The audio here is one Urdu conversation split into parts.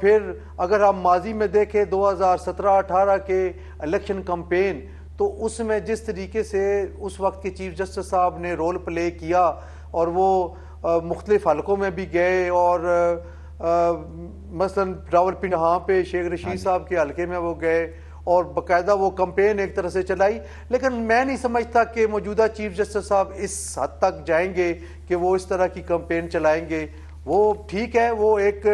پھر اگر ہم ماضی میں دیکھیں 2017-18 کے الیکشن کمپین تو اس میں جس طریقے سے اس وقت کے چیف جسٹس صاحب نے رول پلے کیا اور وہ مختلف حلقوں میں بھی گئے اور مثلا راولپنڈی ہاں پہ شیخ رشید صاحب کے حلقے میں وہ گئے اور باقاعدہ وہ کمپین ایک طرح سے چلائی، لیکن میں نہیں سمجھتا کہ موجودہ چیف جسٹس صاحب اس حد تک جائیں گے کہ وہ اس طرح کی کمپین چلائیں گے. وہ ٹھیک ہے، وہ ایک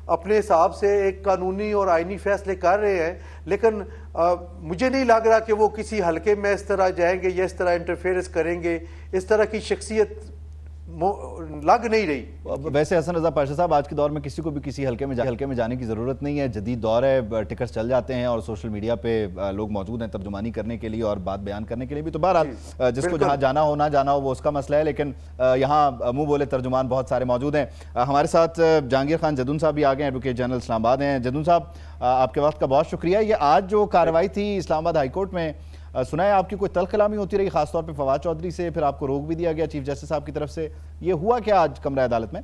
اپنے حساب سے ایک قانونی اور آئینی فیصلے کر رہے ہیں، لیکن مجھے نہیں لگ رہا کہ وہ کسی حلقے میں اس طرح جائیں گے یا اس طرح انٹرفیئرنس کریں گے. اس طرح کی شخصیت لگ نہیں رہی. ویسے حسن رضا پاشا صاحب، آج کے دور میں کسی کو بھی کسی حلقے میں جانے کی ضرورت نہیں ہے. جدید دور ہے، ٹکٹس چل جاتے ہیں اور سوشل میڈیا پہ لوگ موجود ہیں ترجمانی کرنے کے لیے اور بات بیان کرنے کے لیے بھی. تو بہرحال جس کو جہاں جانا ہو نہ جانا ہو وہ اس کا مسئلہ ہے، لیکن یہاں منہ بولے ترجمان بہت سارے موجود ہیں. ہمارے ساتھ جہانگیر خان جدون صاحب بھی آ گئے ہیں، ایڈوکیٹ جنرل اسلام آباد ہیں. جدون صاحب، آپ کے وقت کا بہت شکریہ. یہ آج جو کارروائی تھی اسلام آباد ہائی کورٹ میں، سنا ہے آپ کی کوئی تلخ کلامی ہوتی رہی، خاص طور پہ فواد چودھری سے، پھر آپ کو روک بھی دیا گیا چیف جسٹس صاحب کی طرف سے. یہ ہوا کیا آج کمرہ عدالت میں؟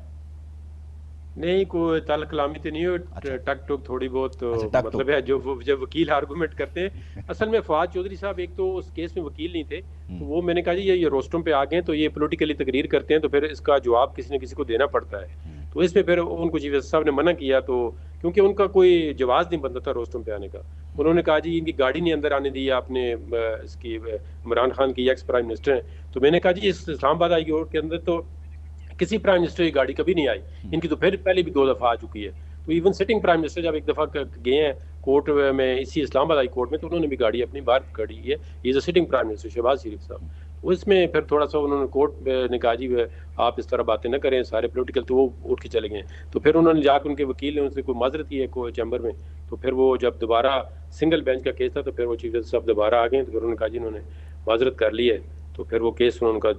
نہیں، کوئی تلخ کلامی تو نہیں ہوئی، ٹک ٹک تھوڑی بہت مطلب ہے جو جب وکیل آرگومنٹ کرتے ہیں. اصل میں فواد چودھری صاحب ایک تو اس کیس میں وکیل نہیں تھے، تو وہ میں نے کہا جی یہ روسٹرم پہ آ گئے تو یہ پولیٹیکلی تقریر کرتے ہیں تو پھر اس کا جواب کسی نہ کسی کو دینا پڑتا ہے. تو اس میں پھر ان کو چیف جسٹس صاحب نے منع کیا، تو کیونکہ ان کا کوئی جواز نہیں بنتا تھا روسٹرم پہ آنے کا. انہوں نے کہا جی ان کی گاڑی نہیں اندر آنے دی آپ نے، اس کی عمران خان کی ایکس پرائم منسٹر ہیں. تو میں نے کہا جی اس اسلام آباد ہائی کورٹ کے اندر تو کسی پرائم منسٹر کی گاڑی کبھی نہیں آئی، ان کی تو پھر پہلے بھی 2 دفعہ آ چکی ہے. تو ایون سٹنگ پرائم منسٹر جب ایک دفعہ گئے ہیں کورٹ میں، اسی اسلام آباد ہائی کورٹ میں، تو انہوں نے بھی گاڑی اپنی باہر کھڑی ہے. یہ سٹنگ پرائم منسٹر شہباز شریف صاحب. اس میں پھر تھوڑا سا انہوں نے کورٹ نے کہا جی آپ اس طرح باتیں نہ کریں سارے پولیٹیکل، تو وہ اٹھ کے چلے گئے. تو پھر انہوں نے جا کے ان کے وکیل نے ان سے کوئی معذرت کی ہے کوئی چیمبر میں. تو پھر وہ جب دوبارہ سنگل بینچ کا کیس تھا تو پھر وہ چیف جسٹس صاحب دوبارہ آ گئے. تو پھر انہوں نے کہا جی انہوں نے معذرت کر لی ہے. تو پھر وہ کیس انہوں کا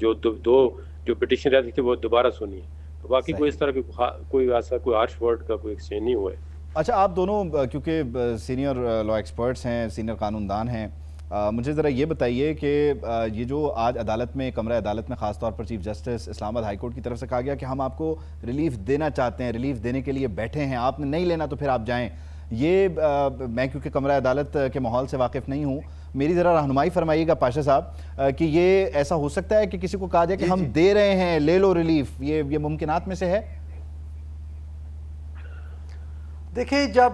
جو پٹیشن رہتی تھی وہ دوبارہ سنی ہے. تو باقی کوئی اس طرح کی کوئی ایسا کوئی ہارش ورڈ کا کوئی ایکسچینج نہیں ہوا ہے. اچھا، آپ دونوں کیونکہ سینئر لا ایکسپرٹس ہیں، سینئر قانون دان ہیں، مجھے ذرا یہ بتائیے کہ یہ جو آج عدالت میں کمرہ عدالت میں خاص طور پر چیف جسٹس اسلام آباد ہائی کورٹ کی طرف سے کہا گیا کہ ہم آپ کو ریلیف دینا چاہتے ہیں، ریلیف دینے کے لیے بیٹھے ہیں، آپ نے نہیں لینا تو پھر آپ جائیں. یہ میں کیونکہ کمرہ عدالت کے ماحول سے واقف نہیں ہوں، میری ذرا رہنمائی فرمائیے گا پاشا صاحب کہ یہ ایسا ہو سکتا ہے کہ کسی کو کہا جائے کہ ہم دے رہے ہیں، لے لو ریلیف، یہ ممکنات میں سے ہے؟ دیکھیں، جب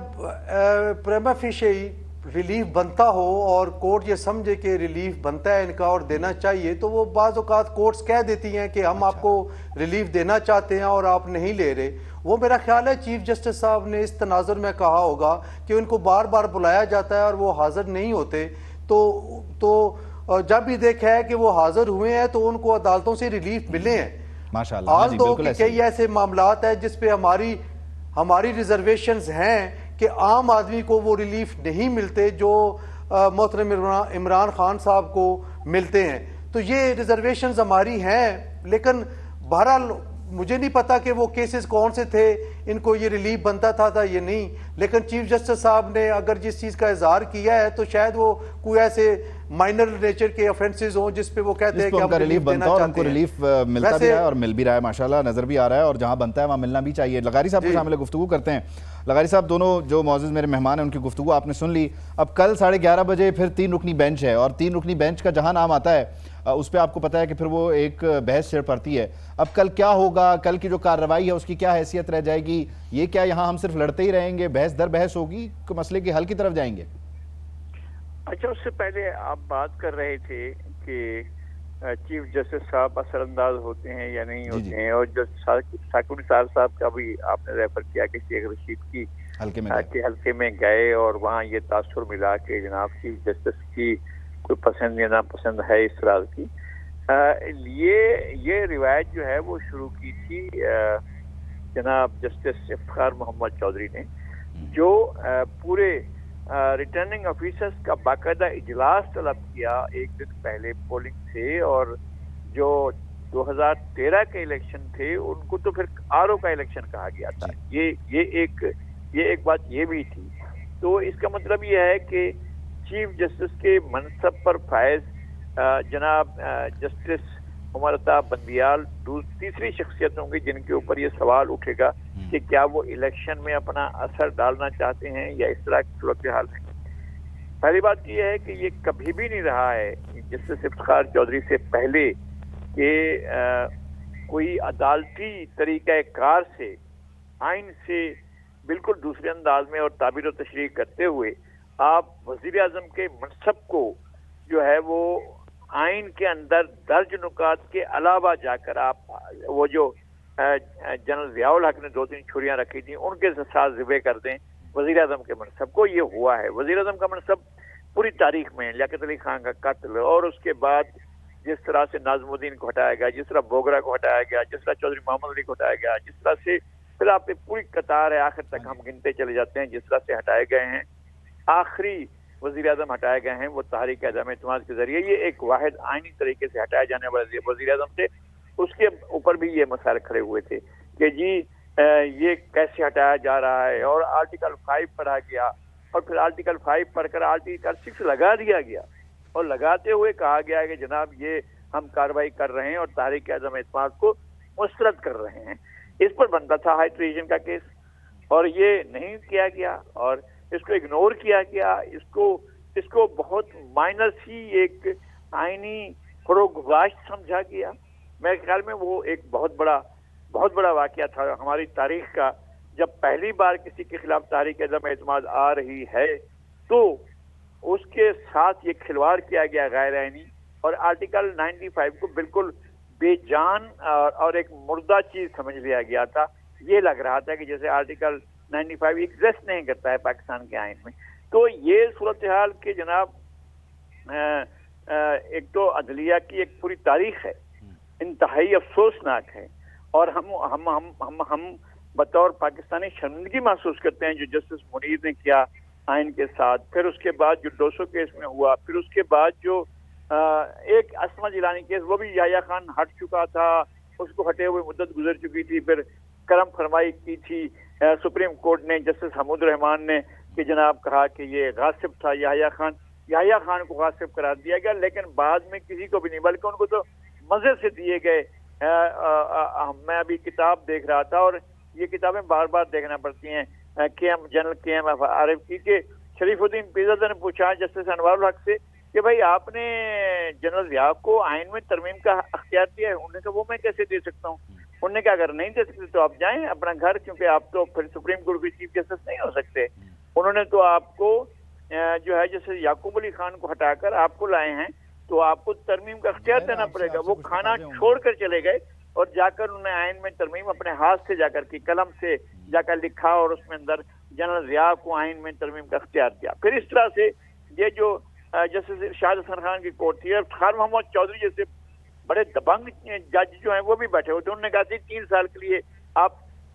پریما فیشی ریلیف بنتا ہو اور کورٹ یہ سمجھے کہ ریلیف بنتا ہے ان کا اور دینا چاہیے، تو وہ بعض اوقات کورٹس کہہ دیتی ہیں کہ ہم آپ کو ریلیف دینا چاہتے ہیں اور آپ نہیں لے رہے. وہ میرا خیال ہے چیف جسٹس صاحب نے اس تناظر میں کہا ہوگا کہ ان کو بار بار بلایا جاتا ہے اور وہ حاضر نہیں ہوتے. تو جب بھی دیکھا ہے کہ وہ حاضر ہوئے ہیں تو ان کو عدالتوں سے ریلیف ملے ہیں. ماشاءاللہ. آج تو کئی ایسے معاملات ہیں جس پہ ہماری ریزرویشنز ہیں کہ عام آدمی کو وہ ریلیف نہیں ملتے جو محترم عمران خان صاحب کو ملتے ہیں. تو یہ ریزرویشنز ہماری ہیں، لیکن بہرحال مجھے نہیں پتا کہ وہ کیسز کون سے تھے، ان کو یہ ریلیف بنتا تھا یہ نہیں. لیکن چیف جسٹس صاحب نے اگر جس چیز کا اظہار کیا ہے تو شاید وہ کوئی ایسے مائنر نیچر کے افینسز ہوں جس پہ وہ کہتے ہیں کہ ہم ریلیف دینا چاہتے ہیں. ان کو ریلیف ملتا بھی ہے اور مل بھی رہا ہے، ماشاءاللہ نظر بھی آ رہا ہے، اور جہاں بنتا ہے وہاں ملنا بھی چاہیے. لغاری صاحب کو شامل گفتگو کرتے ہیں. لغاری صاحب، دونوں جو معزز میرے مہمان ہیں ان کی گفتگو آپ نے سن لی. اب کل 11:30 بجے پھر 3 رکنی بینچ ہے، اور 3 رکنی بینچ کا جہاں نام آتا ہے اس پہ آپ کو پتہ ہے کہ پھر وہ ایک بحث چھڑ پڑتی ہے. اب کل کیا ہوگا، کل کی جو کارروائی ہے اس کی کیا حیثیت رہ جائے گی؟ یہ کیا یہاں ہم صرف لڑتے ہی رہیں گے، بحث در بحث ہوگی کہ مسئلے کے حل کی طرف جائیں گے؟ اچھا، اس سے پہلے آپ بات کر رہے تھے کہ چیف جسٹس صاحب اثر انداز ہوتے ہیں یا نہیں ہوتے ہیں، اور جو ثاقب نثار صاحب کا بھی آپ نے ریفر کیا کہ شیخ رشید کی حلقے میں گئے اور وہاں یہ تاثر ملا کہ جناب چیف جسٹس کی کوئی پسند یا ناپسند ہے اس طرح کی. یہ روایت جو ہے وہ شروع کی تھی جناب جسٹس افتخار محمد چودھری نے، جو پورے ریٹرننگ آفیسرز کا باقاعدہ اجلاس طلب کیا ایک دن پہلے پولنگ سے، اور جو 2013 کے الیکشن تھے ان کو تو پھر RO کا الیکشن کہا گیا تھا. یہ ایک بات یہ بھی تھی. تو اس کا مطلب یہ ہے کہ چیف جسٹس کے منصب پر فائز جناب جسٹس عمر عطا بندیال تیسری شخصیت ہوں گی جن کے اوپر یہ سوال اٹھے گا کہ کیا وہ الیکشن میں اپنا اثر ڈالنا چاہتے ہیں یا اس طرح کی صورتحال ہے۔ پہلی بات یہ ہے کہ یہ کبھی بھی نہیں رہا ہے جسٹس افتخار چودھری سے پہلے کہ کوئی عدالتی طریقہ کار سے آئین سے بالکل دوسرے انداز میں اور تعبیر و تشریح کرتے ہوئے آپ وزیر اعظم کے منصب کو جو ہے وہ آئین کے اندر درج نکات کے علاوہ جا کر آپ وہ جو جنرل ضیاء الحق نے 2-3 چھریاں رکھی تھیں ان کے ساتھ ذبح کر دیں وزیر اعظم کے منصب کو۔ یہ ہوا ہے وزیر اعظم کا منصب پوری تاریخ میں، لیاقت علی خان کا قتل اور اس کے بعد جس طرح سے ناظم الدین کو ہٹایا گیا، جس طرح بوگرا کو ہٹایا گیا، جس طرح چودھری محمد علی کو ہٹایا گیا، جس طرح سے پھر آپ کی پوری قطار ہے، آخر تک ہم گنتے چلے جاتے ہیں جس طرح سے ہٹائے گئے ہیں۔ آخری وزیر اعظم ہٹائے گئے ہیں وہ تحریک عدم اعتماد کے ذریعے، یہ ایک واحد آئینی طریقے سے ہٹائے جانے والے وزیر اعظم تھے۔ اس کے اوپر بھی یہ مسائل کھڑے ہوئے تھے کہ جی یہ کیسے ہٹایا جا رہا ہے، اور آرٹیکل 5 پڑھا گیا اور پھر آرٹیکل 5 پڑھ کر آرٹیکل 6 لگا دیا گیا، اور لگاتے ہوئے کہا گیا کہ جناب یہ ہم کارروائی کر رہے ہیں اور تحریک عدم اعتماد کو مسترد کر رہے ہیں۔ اس پر بنتا تھا ہائی ٹریزن کا کیس، اور یہ نہیں کیا گیا اور اس کو اگنور کیا گیا، اس کو بہت مائنر سی ایک آئینی فروغ سمجھا گیا۔ میرے خیال میں وہ ایک بہت بڑا واقعہ تھا ہماری تاریخ کا، جب پہلی بار کسی کے خلاف تحریک عدم اعتماد آ رہی ہے تو اس کے ساتھ یہ کھلواڑ کیا گیا غیر آئینی، اور آرٹیکل 95 کو بالکل بے جان اور ایک مردہ چیز سمجھ لیا گیا تھا۔ یہ لگ رہا تھا کہ جیسے آرٹیکل 95 ایگزسٹ نہیں کرتا ہے پاکستان کے آئین میں۔ تو یہ صورتحال کہ جناب ایک تو عدلیہ کی ایک پوری تاریخ ہے، انتہائی افسوسناک ہے، اور ہم بطور پاکستانی شرمندگی محسوس کرتے ہیں جو جسٹس منیر نے کیا آئین کے ساتھ، پھر اس کے بعد جو 200 کیس میں ہوا، پھر اس کے بعد جو ایک اسما جیلانی کیس، وہ بھی یحییٰ خان ہٹ چکا تھا، اس کو ہٹے ہوئے مدت گزر چکی تھی، پھر کرم فرمائی کی تھی سپریم کورٹ نے، جسٹس حمود الرحمان نے، کہ جناب کہا کہ یہ غاصب تھا یحییٰ خان کو غاصب قرار دیا گیا، لیکن بعد میں کسی کو بھی نہیں، بلکہ ان کو تو مزے سے دیے گئے۔ میں ابھی کتاب دیکھ رہا تھا، اور یہ کتابیں بار بار دیکھنا پڑتی ہیں، جنرل کے ایم عارف کی، کہ شریف الدین پیرزادہ نے پوچھا جسٹس انوار الحق سے کہ بھائی آپ نے جنرل ضیاء کو آئین میں ترمیم کا اختیار دیا ہے؟ انہوں نے کہا وہ میں کیسے دے سکتا ہوں؟ انہوں نے کہا اگر نہیں دے سکتے تو آپ جائیں اپنا گھر، کیونکہ آپ تو پھر سپریم کورٹ کے چیف جسٹس نہیں ہو سکتے۔ انہوں نے تو آپ کو جو ہے جیسے یعقوب علی خان کو ہٹا کر آپ کو لائے ہیں، تو آپ کو ترمیم کا اختیار دینا پڑے گا۔ وہ کھانا چھوڑ کر چلے گئے اور جا کر انہوں نے آئین میں ترمیم اپنے ہاتھ سے جا کر کی قلم سے جا کر لکھا، اور اس میں اندر جنرل ضیاء کو آئین میں ترمیم کا اختیار دیا۔ پھر اس طرح سے یہ جو جسٹس ارشاد حسن خان کی کورٹ تھی، اور افتخار محمد چودھری جیسے بڑے دبنگ جج جو ہیں وہ بھی بیٹھے ہوتے ہیں، انہوں نے کہا تھی 3 سال کے لیے آپ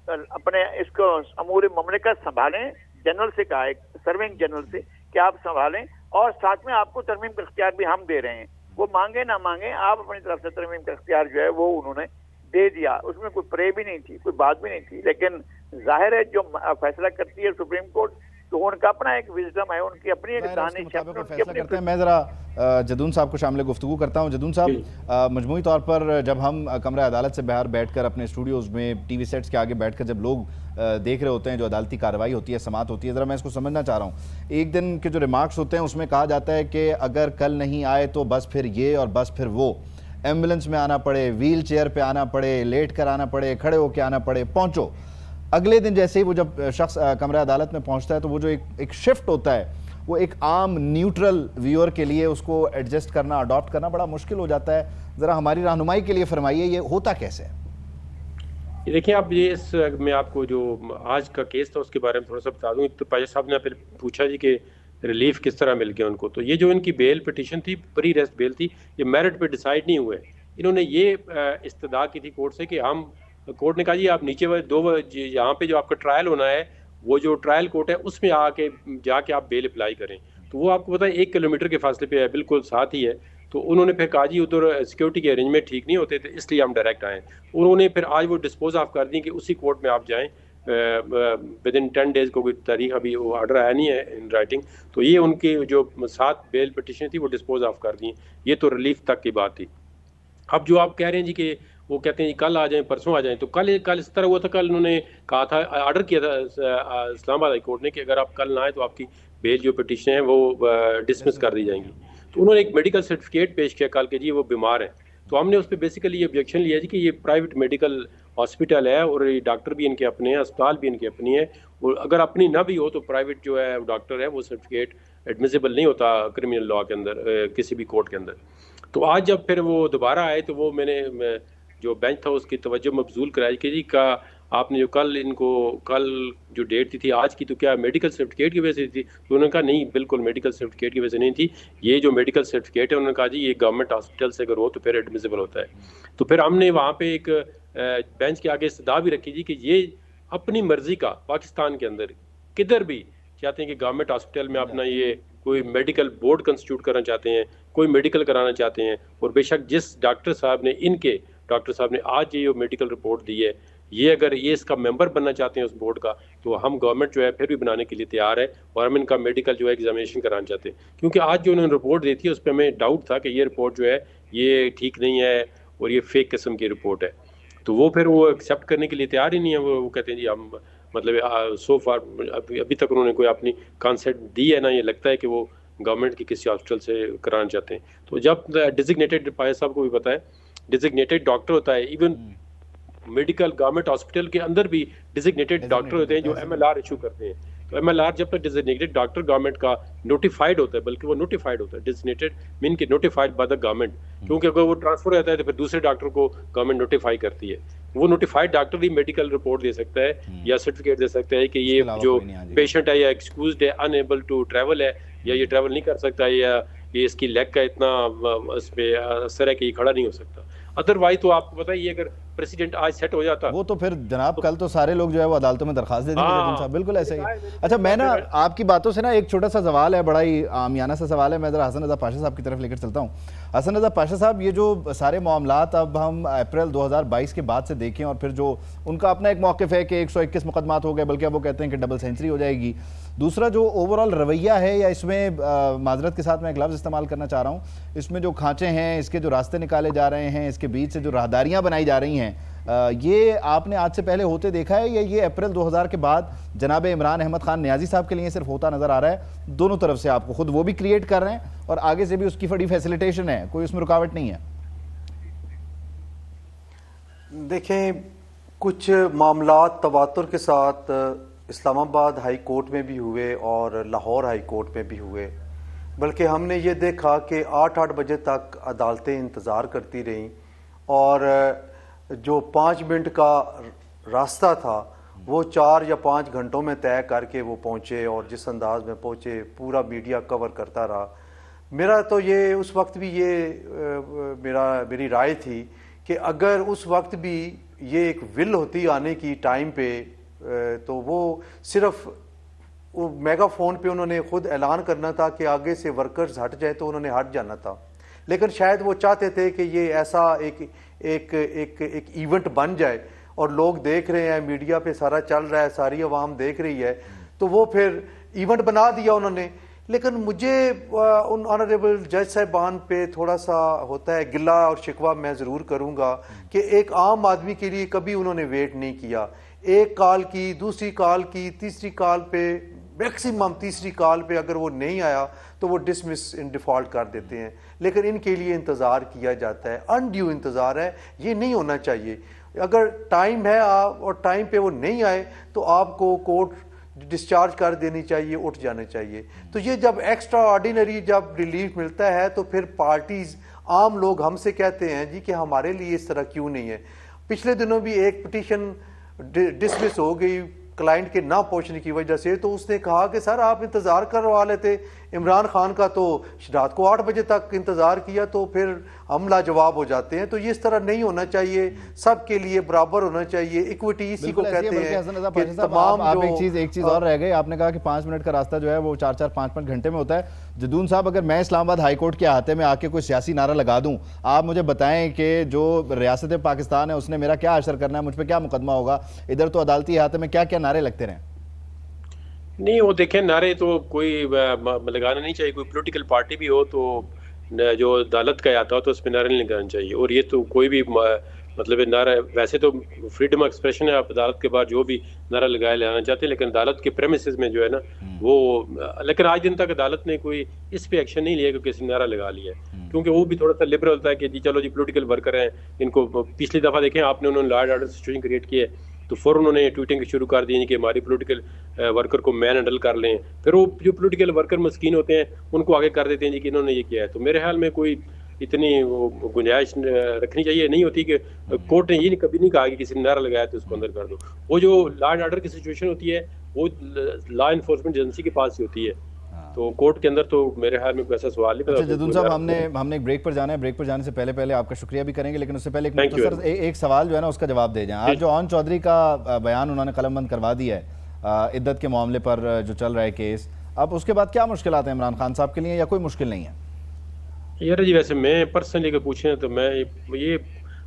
اپنے اس کو امور مملکت سنبھالیں، جنرل سے کہا ایک سرونگ جنرل سے کہ آپ سنبھالیں، اور ساتھ میں آپ کو ترمیم کا اختیار بھی ہم دے رہے ہیں، وہ مانگے نہ مانگے آپ اپنی طرف سے ترمیم کا اختیار جو ہے وہ انہوں نے دے دیا۔ اس میں کوئی پرے بھی نہیں تھی، کوئی بات بھی نہیں تھی، لیکن ظاہر ہے جو فیصلہ کرتی ہے سپریم کورٹ تو ان کا اپنا ایک وزڈم ہے، ان کی اپنی ایک دانش ہے۔ میں ذرا جدون صاحب کو شامل گفتگو کرتا ہوں۔ جدون صاحب، مجموعی طور پر جب ہم کمرہ عدالت سے باہر بیٹھ کر اپنے اسٹوڈیوز میں ٹی وی سیٹس کے آگے بیٹھ کر جب لوگ دیکھ رہے ہوتے ہیں جو عدالتی کارروائی ہوتی ہے، سماعت ہوتی ہے، ذرا میں اس کو سمجھنا چاہ رہا ہوں۔ ایک دن کے جو ریمارکس ہوتے ہیں اس میں کہا جاتا ہے کہ اگر کل نہیں آئے تو بس پھر یہ اور بس پھر وہ، ایمبولنس میں آنا پڑے، ویل چیئر پہ آنا پڑے، لیٹ کر آنا پڑے، کھڑے ہو کے آنا پڑے، پہنچو۔ اگلے دن جیسے ہی وہ جب شخص کمرہ عدالت میں پہنچتا ہے تو وہ جو ایک شفٹ ہوتا ہے وہ ایک عام نیوٹرل ویور کے لیے اس کو ایڈجسٹ کرنا، اڈاپٹ کرنا بڑا مشکل ہو جاتا ہے۔ ذرا ہماری رہنمائی کے لیے فرمائیے یہ ہوتا کیسے ہے؟ دیکھیں آپ، میں آپ کو جو آج کا کیس تھا اس کے بارے میں تھوڑا سا بتا دوں۔ تو پاجا صاحب نے پھر پوچھا جی کہ ریلیف کس طرح مل گیا ان کو، تو یہ جو ان کی بیل پٹیشن تھی، پری ریسٹ بیل تھی، یہ میرٹ پہ ڈیسائیڈ نہیں ہوئے۔ انہوں نے یہ استدعا کی تھی کورٹ سے کہ کورٹ نے کہا جی آپ نیچے یہاں پہ جو آپ کا ٹرائل ہونا ہے، وہ جو ٹرائل کورٹ ہے اس میں جا کے آپ بیل اپلائی کریں۔ تو وہ آپ کو پتہ ہے 1 کلومیٹر کے فاصلے پہ ہے، بالکل ساتھ ہی ہے۔ تو انہوں نے پھر کہا جی ادھر سیکورٹی کے ارینجمنٹ ٹھیک نہیں ہوتے تھے، اس لیے ہم ڈائریکٹ آئے۔ انہوں نے پھر آج وہ ڈسپوز آف کر دیں کہ اسی کورٹ میں آپ جائیں، ود ان 10 days کو کوئی تاریخ ابھی وہ آرڈر آیا نہیں ہے ان رائٹنگ۔ تو یہ ان کی جو 7 بیل پٹیشن تھی وہ ڈسپوز آف کر دیں۔ یہ تو ریلیف تک کی بات تھی۔ اب جو آپ کہہ رہے ہیں جی کہ وہ کہتے ہیں جی کل آ جائیں پرسوں آ جائیں، تو کل اس طرح ہوا تھا، کل انہوں نے کہا تھا، آرڈر کیا تھا اسلام آباد ہائی کورٹ نے کہ اگر آپ کل نہ آئے تو آپ کی بیل جو پٹیشن ہے وہ ڈسمس کر دی جائیں گی. تو انہوں نے ایک میڈیکل سرٹیفکیٹ پیش کیا کل کہ جی وہ بیمار ہے. تو ہم نے اس پہ بیسیکلی یہ آبجیکشن لیا جی کہ یہ پرائیویٹ میڈیکل ہاسپٹل ہے اور یہ ڈاکٹر بھی ان کے اپنے ہیں، اسپتال بھی ان کے اپنی ہے، اور اگر اپنی نہ بھی ہو تو پرائیویٹ جو ہے ڈاکٹر ہے وہ سرٹیفکیٹ ایڈمیسیبل نہیں ہوتا کرمنل لا کے اندر، کسی بھی کورٹ کے اندر. تو آج جب پھر وہ دوبارہ آئے تو وہ میں نے جو بینچ تھا اس کی توجہ مبذول کرائی کہ جی کا آپ نے جو کل ان کو کل جو ڈیٹ دی تھی آج کی، تو کیا میڈیکل سرٹیفکیٹ کی وجہ سے تھی؟ تو انہوں نے کہا نہیں، بالکل میڈیکل سرٹیفکیٹ کی وجہ سے نہیں تھی، یہ جو میڈیکل سرٹیفکیٹ ہے انہوں نے کہا جی یہ گورنمنٹ ہاسپٹل سے اگر ہو تو پھر ایڈمیسیبل ہوتا ہے. تو پھر ہم نے وہاں پہ ایک بینچ کے آگے استدعا بھی رکھی جی کہ یہ اپنی مرضی کا پاکستان کے اندر کدھر بھی چاہتے ہیں کہ گورنمنٹ ہاسپٹل میں اپنا یہ کوئی میڈیکل بورڈ کنسٹیٹیوٹ کرنا چاہتے ہیں، کوئی میڈیکل کرانا چاہتے ہیں، اور بے شک جس ڈاکٹر صاحب نے ڈاکٹر صاحب نے آج یہ میڈیکل رپورٹ دی ہے، یہ اگر یہ اس کا ممبر بننا چاہتے ہیں اس بورڈ کا، تو ہم گورنمنٹ جو ہے پھر بھی بنانے کے لیے تیار ہے، اور ہم ان کا میڈیکل جو ہے ایگزامینیشن کرانا چاہتے ہیں. کیونکہ آج جو انہوں نے رپورٹ دی تھی اس پہ ہمیں ڈاؤٹ تھا کہ یہ رپورٹ جو ہے یہ ٹھیک نہیں ہے اور یہ فیک قسم کی رپورٹ ہے. تو وہ پھر وہ ایکسیپٹ کرنے کے لیے تیار ہی نہیں ہے. وہ کہتے ہیں جی ہم مطلب سو فار ابھی تک انہوں نے کوئی اپنی کانسیپٹ دی ہے نا، یہ لگتا ہے کہ وہ گورنمنٹ کی کسی ہاسپٹل سے کرانا چاہتے ہیں. تو جب ڈیزگنیٹڈ پائے صاحب کو بھی پتہ ہے ڈیزگنیٹڈ ڈاکٹر ہوتا ہے، ایون میڈیکل گورنمنٹ ہاسپٹل کے اندر بھی ڈیزگنیٹڈ ڈاکٹر ہوتے ہیں جو ایم ایل آر ایشو کرتے ہیں. تو ایم ایل آر جب تک ڈیزگنیٹڈ ڈاکٹر گورنمنٹ کا نوٹیفائڈ ہوتا ہے، بلکہ وہ نوٹیفائڈ ہوتا ہے، ڈیزگنیٹڈ مین کے نوٹیفائڈ بائی دا گورنمنٹ، کیونکہ اگر وہ ٹرانسفر ہوتا ہے تو پھر دوسرے ڈاکٹر کو گورنمنٹ نوٹیفائی کرتی ہے. وہ نوٹیفائڈ ڈاکٹر بھی میڈیکل رپورٹ دے سکتا ہے یا سرٹیفکیٹ دے سکتا ہے کہ یہ جو پیشنٹ ہے یا ایکسکیوزڈ ہے، انیبل ٹو ٹریول ہے، یا یہ ٹریول نہیں کر سکتا، یا یہ اس کی لیگ کا اتنا اس پہ اثر ہے کہ یہ کھڑا نہیں ہو سکتا. ادروائز تو آپ کو بتائیے اگر پریسیڈنٹ آج سیٹ ہو جاتا وہ تو پھر جناب کل تو سارے لوگ جو ہے وہ عدالتوں میں درخواست دے دیں گے صاحب. بالکل ایسے ہی. اچھا میں نا آپ کی باتوں سے نا ایک چھوٹا سا سوال ہے، بڑا ہی عامیانہ سا سوال ہے، میں ذرا حسن رضا پاشا صاحب کی طرف لے کر چلتا ہوں. حسن رضا پاشا صاحب، یہ جو سارے معاملات اب ہم اپریل 2022 کے بعد سے دیکھیں، اور پھر جو ان کا اپنا ایک موقف ہے کہ 121 مقدمات ہو گئے، بلکہ اب وہ کہتے ہیں کہ ڈبل سینچری ہو جائے گی. دوسرا جو اوورال رویہ ہے، یا اس میں معذرت کے ساتھ میں ایک لفظ استعمال کرنا چاہ رہا ہوں، اس میں جو کھانچے ہیں، اس کے جو راستے نکالے جا رہے ہیں، اس کے بیچ سے جو راہداریاں بنائی جا رہی ہیں، یہ آپ نے آج سے پہلے ہوتے دیکھا ہے، یا یہ اپریل 2000 کے بعد جناب عمران احمد خان نیازی صاحب کے لیے صرف ہوتا نظر آ رہا ہے؟ دونوں طرف سے آپ کو خود وہ بھی کریٹ کر رہے ہیں اور آگے سے بھی اس کی بڑی فیسیلیٹیشن ہے، کوئی اس میں رکاوٹ نہیں ہے؟ دیکھیں، کچھ معاملات تواتر کے ساتھ اسلام آباد ہائی کورٹ میں بھی ہوئے اور لاہور ہائی کورٹ میں بھی ہوئے، بلکہ ہم نے یہ دیکھا کہ 8 بجے تک عدالتیں انتظار کرتی رہیں، اور جو 5 منٹ کا راستہ تھا وہ 4 یا 5 گھنٹوں میں طے کر کے وہ پہنچے، اور جس انداز میں پہنچے پورا میڈیا کور کرتا رہا. میرا تو یہ اس وقت بھی یہ میری رائے تھی کہ اگر اس وقت بھی یہ ایک ول ہوتی آنے کی ٹائم پہ، تو وہ صرف میگا فون پہ انہوں نے خود اعلان کرنا تھا کہ آگے سے ورکرز ہٹ جائے، تو انہوں نے ہٹ جانا تھا. لیکن شاید وہ چاہتے تھے کہ یہ ایسا ایک ایونٹ بن جائے، اور لوگ دیکھ رہے ہیں، میڈیا پہ سارا چل رہا ہے، ساری عوام دیکھ رہی ہے، تو وہ پھر ایونٹ بنا دیا انہوں نے. لیکن مجھے ان آنریبل جج صاحبان پہ تھوڑا سا ہوتا ہے گلہ اور شکوہ، میں ضرور کروں گا کہ ایک عام آدمی کے لیے کبھی انہوں نے ویٹ نہیں کیا. ایک کال کی، دوسری کال کی، تیسری کال پہ، میکسیمم تیسری کال پہ اگر وہ نہیں آیا تو وہ ڈسمس ان ڈیفالٹ کر دیتے ہیں. لیکن ان کے لیے انتظار کیا جاتا ہے، انڈیو انتظار ہے، یہ نہیں ہونا چاہیے. اگر ٹائم ہے اور ٹائم پہ وہ نہیں آئے تو آپ کو کورٹ ڈسچارج کر دینی چاہیے، اٹھ جانے چاہیے. تو یہ جب ایکسٹرا آرڈینری جب ریلیف ملتا ہے تو پھر پارٹیز، عام لوگ ہم سے کہتے ہیں جی کہ ہمارے لیے اس طرح کیوں نہیں ہے. پچھلے دنوں بھی ایک پٹیشن ڈسمس ہو گئی کلائنٹ کے نہ پہنچنے کی وجہ سے، تو اس نے کہا کہ سر آپ انتظار کروا لیتے عمران خان کا، تو رات کو 8 بجے تک انتظار کیا، تو پھر ہم لاجواب ہو جاتے ہیں. تو یہ اس طرح نہیں ہونا چاہیے، سب کے لیے برابر ہونا چاہیے. ایکوٹی اسی کو کہتے ہیں کہ تمام ایک چیز اور رہ گئی، آپ نے کہا کہ 5 منٹ کا راستہ جو ہے وہ 4-4 5-5 گھنٹے میں ہوتا ہے. جدون صاحب، اگر میں اسلام آباد ہائی کورٹ کے احاطے میں آ کے کوئی سیاسی نعرہ لگا دوں، آپ مجھے بتائیں کہ جو ریاست پاکستان ہے اس نے میرا کیا اثر کرنا ہے، مجھ پہ کیا مقدمہ ہوگا؟ ادھر تو عدالتی احاطے میں کیا کیا نعرے لگتے رہیں؟ نہیں، وہ دیکھیں نعرے تو کوئی لگانا نہیں چاہیے. کوئی پولیٹیکل پارٹی بھی ہو تو جو عدالت کا آتا ہو تو اس پہ نعرہ نہیں لگانا چاہیے. اور یہ تو کوئی بھی مطلب نعرہ ویسے تو فریڈم آف ایکسپریشن ہے, آپ عدالت کے بعد جو بھی نعرہ لگائے لانا چاہتے ہیں, لیکن عدالت کے پریمیسز میں جو ہے نا وہ, لیکن آج دن تک عدالت نے کوئی اس پہ ایکشن نہیں لیا کہ کسی نے نعرہ لگا لیا ہے, کیونکہ وہ بھی تھوڑا سا لبرل ہوتا ہے کہ جی چلو جی پولیٹیکل ورکر ہیں, ان کو پچھلی دفعہ دیکھیں آپ نے, انہوں نے law and order situation create کی ہے تو فوراً انہوں نے ٹویٹنگ شروع کر دی کہ ہماری پولیٹیکل ورکر کو مین ہینڈل کر لیں. پھر وہ جو پولیٹیکل ورکر مسکین ہوتے ہیں ان کو آگے کر دیتے ہیں جی کہ انہوں نے یہ کیا ہے. تو میرے خیال میں کوئی اتنی وہ گنجائش رکھنی چاہیے نہیں ہوتی کہ کورٹ نے یہ کبھی نہیں کہا کہ کسی نے نعرہ لگایا تو اس کو اندر کر دو. وہ جو لا اینڈ آرڈر کی سچویشن ہوتی ہے وہ لا انفورسمنٹ ایجنسی کے پاس ہی ہوتی ہے, تو کورٹ کے اندر تو میرے خیال میں کوئی ایسا سوال نہیں. اچھا جدون صاحب, ہم نے ایک بریک پر جانا ہے, بریک پر جانے سے پہلے آپ کا شکریہ بھی کریں گے, لیکن اس سے پہلے ایک مختصر ایک سوال جو ہے نا اس کا جواب دے جائیں. آج جو اون چودھری کا بیان انہوں نے قلم بند کروا دیا ہے عدت کے معاملے پر جو چل رہا ہے کیس, اب اس کے بعد کیا مشکلات ہیں عمران خان صاحب کے لیے یا کوئی مشکل نہیں ہے؟ یار جی ویسے میں پرسنلی اگر پوچھیں تو میں یہ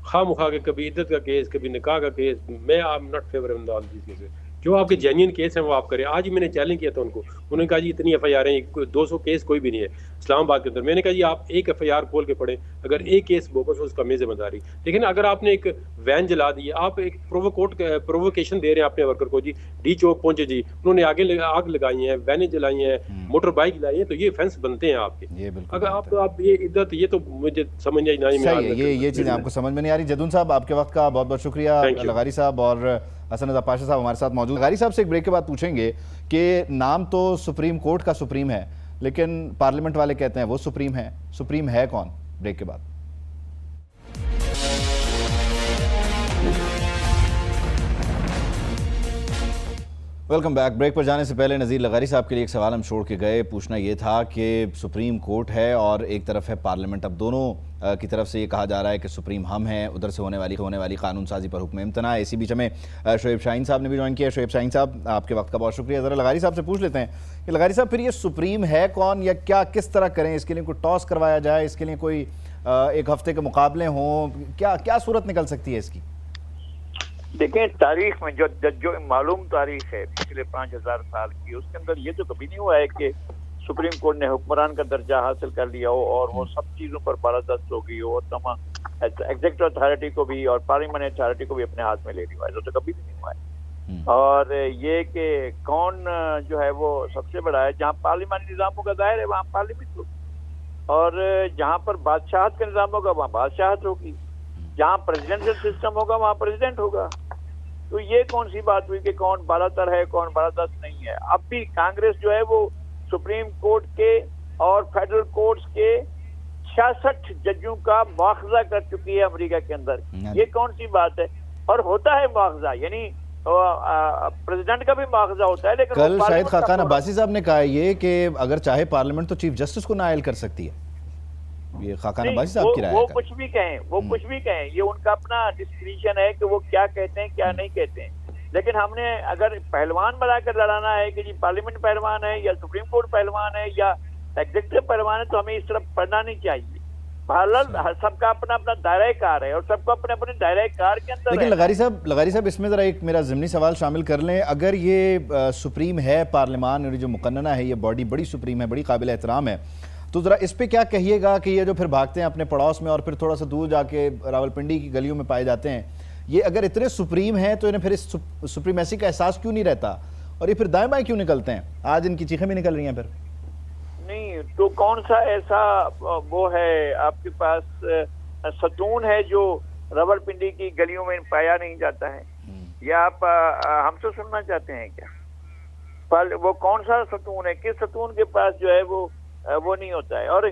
خواہ مخواہ کے کبھی عدت کا کیس کبھی نکاح کا کیس, میں I am not favour in all these cases. جو آپ کے جینین کیس ہیں وہ آپ کریں. آج ہی میں نے چیلنج کیا تھا ان کو, انہوں نے کہا جی اتنی ایف آئی آر ہیں, 200 کیس کوئی بھی نہیں ہے اسلام آباد کے اندر. میں نے کہا جی آپ ایک ایف آئی آر کھول کے پڑھیں, اگر ایک کیس بوگس ہو اس کا میں ذمہ داری. لیکن اگر آپ نے ایک وین جلا دی, آپ ایک پرووکیشن دے رہے ہیں اپنے ورکر کو, جی ڈی چوک پہنچے جی انہوں نے آگے آگ لگائی ہیں, وینیں جلائی ہیں, موٹر بائک جلائی ہیں, تو یہ فینس بنتے ہیں آپ کے. اگر آپ یہ عدت, یہ تو مجھے سمجھ نہیں آ رہی, یہ چیزیں آپ کو سمجھ میں نہیں آ رہی. جدون صاحب آپ کے وقت کا بہت بہت شکریہ. لغاری صاحب اور حسن رضا پاشا صاحب ہمارے ساتھ موجود. لغاری صاحب سے ایک بریک کے بعد پوچھیں گے کہ نام تو سپریم کورٹ کا سپریم ہے, لیکن پارلیمنٹ والے کہتے ہیں وہ سپریم ہے. سپریم ہے کون؟ بریک کے بعد. Welcome back. بریک پر جانے سے پہلے نذیر لغاری صاحب کے لیے ایک سوال ہم چھوڑ کے گئے. پوچھنا یہ تھا کہ سپریم کورٹ ہے اور ایک طرف ہے پارلیمنٹ, اب دونوں کی طرف سے یہ کہا جا رہا ہے کہ سپریم ہم ہیں, ادھر سے ہونے والی قانون سازی پر حکم امتناع. اسی بیچ میں شعیب شاہین صاحب نے بھی جوائن کیا. شعیب شاہین صاحب آپ کے وقت کا بہت شکریہ. ذرا لغاری صاحب سے پوچھ لیتے ہیں کہ لغاری صاحب پھر یہ سپریم ہے کون, یا کیا کس طرح کریں, اس کے لیے کوئی ٹاس کروایا جائے, اس کے لیے کوئی ایک ہفتے کے مقابلے ہوں, کیا صورت نکل سکتی ہے اس کی؟ دیکھیں تاریخ میں جو معلوم تاریخ ہے پچھلے 5000 سال کی, اس کے اندر یہ تو کبھی نہیں ہوا ہے کہ سپریم کورٹ نے حکمران کا درجہ حاصل کر لیا ہو اور وہ سب چیزوں پر بالادست ہو گئی ہو, اور تمام ایگزیکٹو اتھارٹی کو بھی اور پارلیمنٹ اتھارٹی کو بھی اپنے ہاتھ میں لے لی ہوا ہے, تو کبھی نہیں ہوا ہے. اور یہ کہ کون جو ہے وہ سب سے بڑا ہے, جہاں پارلیمانی نظاموں کا ظاہر ہے وہاں پارلیمنٹ ہوگی, اور جہاں پر بادشاہت کا نظام ہوگا وہاں بادشاہت ہوگی, جہاں پریزیڈنشل سسٹم ہوگا وہاں پریزیڈنٹ ہوگا. تو یہ کون سی بات ہوئی کہ کون بالاتر ہے کون بالادست نہیں ہے. اب بھی کانگریس جو ہے وہ سپریم کورٹ کے اور فیڈرل کورٹس کے 66 ججوں کا مواخذہ کر چکی ہے امریکہ کے اندر. یہ کون سی بات ہے؟ اور ہوتا ہے مواخذہ, یعنی پریزیڈنٹ کا بھی مواخذہ ہوتا ہے, لیکن کل شاہد خاقان عباسی صاحب نے کہا یہ کہ اگر چاہے پارلیمنٹ تو چیف جسٹس کو نائل کر سکتی ہے. یہ خاقان عباسی صاحب کی رائے ہے. وہ کچھ بھی کہیں, یہ ان کا اپنا ڈسکریشن ہے کہ وہ کیا کہتے ہیں کیا نہیں کہتے ہیں. لیکن ہم نے اگر پہلوان بنا کر لڑانا ہے کہ جی پارلیمنٹ پہلوان ہے یا سپریم کورٹ پہلوان ہے یا ایگزیکٹو پہلوان ہے, تو ہمیں اس طرف پڑھنا نہیں چاہیے. بہرحال سب کا اپنا اپنا دائرہ کار ہے اور سب کو اپنے اپنے دائرہ کار کے اندر. لیکن لغاری صاحب اس میں ذرا ایک میرا ضمنی سوال شامل کر لیں. اگر یہ سپریم ہے پارلیمان, اور جو مقننہ ہے یہ باڈی بڑی سپریم ہے, بڑی قابل احترام ہے, تو ذرا اس پہ کیا کہیے گا کہ یہ جو پھر بھاگتے ہیں اپنے پڑوس میں اور پھر تھوڑا سا دور جا کے راولپنڈی کی گلیوں میں پائے جاتے ہیں, یہ اگر اتنے سپریم ہیں تو انہیں پھر اس سپریمیسی کا احساس کیوں نہیں رہتا, اور یہ پھر دائیں بائیں کیوں نکلتے ہیں؟ آج ان کی چیخیں بھی نکل رہی ہیں. پھر نہیں تو کون سا ایسا وہ ہے آپ کے پاس ستون ہے جو راولپنڈی کی گلیوں میں پایا نہیں جاتا ہے, یا آپ ہم سے سننا چاہتے ہیں کیا؟ وہ کون سا ستون ہے, کس ستون کے پاس جو ہے وہ نہیں ہوتا ہے؟ اور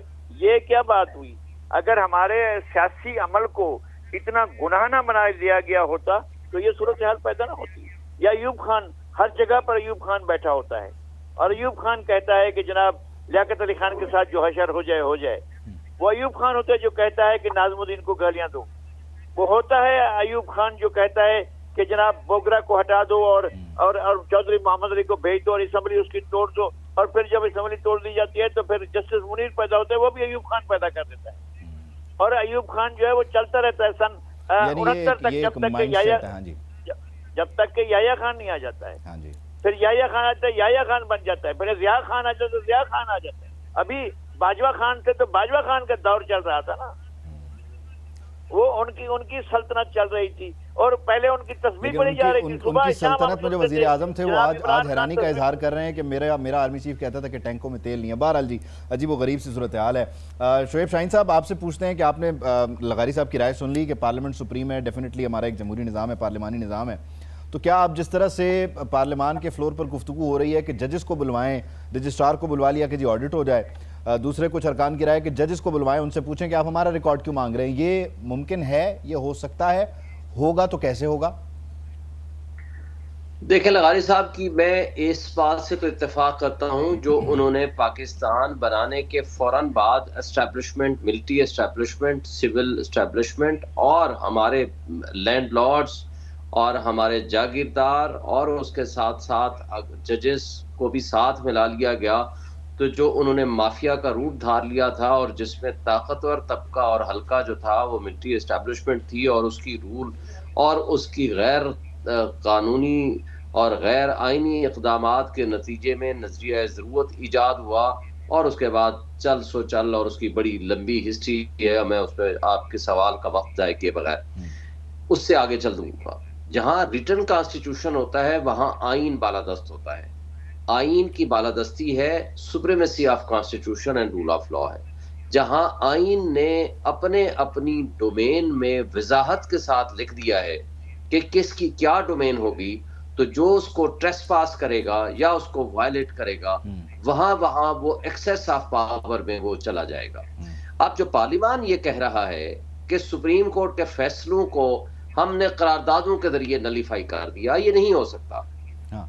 یہ کیا بات ہوئی؟ اگر ہمارے سیاسی عمل کو اتنا گناہ نہ بنا دیا گیا ہوتا تو یہ صورتحال پیدا نہ ہوتی. یا ایوب خان, ہر جگہ پر ایوب خان بیٹھا ہوتا ہے اور ایوب خان کہتا ہے کہ جناب لیاقت علی خان کے ساتھ جو حشر ہو جائے. وہ ایوب خان ہوتا ہے جو کہتا ہے کہ ناظم الدین کو گالیاں دو. وہ ہوتا ہے ایوب خان جو کہتا ہے کہ جناب بوگرا کو ہٹا دو اور چودھری محمد علی کو بھیج دو اور اسمبلی اس کی توڑ دو, اور پھر جب اسمبلی توڑ دی جاتی ہے تو پھر جسٹس منیر پیدا ہوتا ہے, وہ بھی ایوب خان پیدا کر دیتا ہے. اور ایوب خان جو ہے وہ چلتا رہتا ہے سن 69 تک, جب تک کہ یحییٰ خان نہیں آ جاتا ہے. پھر یحییٰ خان آتا ہے, یحییٰ خان بن جاتا ہے, پھر ضیاء خان آ جاتا ہے تو ضیاء خان آ جاتا ہے. ابھی باجوہ خان تھے تو باجوہ خان کا دور چل رہا تھا نا, وہ ان کی سلطنت چل رہی تھی, اور پہلے ان کی تسبیح پڑھی جا رہی تھی. ان کی سلطنت میں جو وزیر اعظم تھے وہ آج حیرانی کا اظہار کر رہے ہیں کہ میرا آرمی چیف کہتا تھا کہ ٹینکوں میں تیل نہیں ہے. بہرحال جی عجیب و غریب سی صورتحال ہے. شعیب شاہین صاحب آپ سے پوچھتے ہیں کہ آپ نے لغاری صاحب کی رائے سن لی کہ پارلیمنٹ سپریم ہے, ڈیفینیٹلی ہمارا ایک جمہوری نظام ہے, پارلیمانی نظام ہے, تو کیا آپ جس طرح سے پارلیمان کے فلور پر گفتگو ہو رہی ہے کہ ججز کو بلوائیں, رجسٹرار کو بلوا لیا کہ جی آڈٹ ہو جائے, دوسرے کچھ ارکان کی رائے کہ ججز کو بلوائیں, ان سے پوچھیں کہ آپ ہمارا ریکارڈ کیوں مانگ رہے ہیں, یہ ممکن ہے, یہ ہو سکتا ہے, ہوگا تو کیسے ہوگا؟ دیکھیں لغاری صاحب کی میں اس بات سے تو اتفاق کرتا ہوں جو انہوں نے پاکستان بنانے کے فوراً بعد establishment, military establishment, civil establishment اور ہمارے لینڈ لارڈز اور ہمارے جاگیردار اور اس کے ساتھ ساتھ ججز کو بھی ساتھ ملا لیا گیا, تو جو انہوں نے مافیا کا روپ دھار لیا تھا اور جس میں طاقتور طبقہ اور حلقہ جو تھا وہ ملٹری اسٹیبلشمنٹ تھی, اور اس کی رول اور اس کی غیر قانونی اور غیر آئینی اقدامات کے نتیجے میں نظریہ ضرورت ایجاد ہوا, اور اس کے بعد چل اور اس کی بڑی لمبی ہسٹری ہے, میں اس پہ آپ کے سوال کا وقت ضائع کیے بغیر اس سے آگے چل دوں گا. جہاں ریٹن کانسٹیٹیوشن ہوتا ہے وہاں آئین بالادست ہوتا ہے, آئین کی بالادستی ہے, supremacy of constitution and rule of law ہے. جہاں آئین نے اپنی ڈومین میں وضاحت کے ساتھ لکھ دیا ہے کہ کس کی کیا ڈومین ہوگی, تو جو اس کو ٹریس پاس کرے گا یا اس کو وائلیٹ کرے گا وہاں وہ ایکسیس آف پاور میں وہ چلا جائے گا. اب جو پارلیمان یہ کہہ رہا ہے کہ سپریم کورٹ کے فیصلوں کو ہم نے قراردادوں کے ذریعے نلیفائی کر دیا, یہ نہیں ہو سکتا.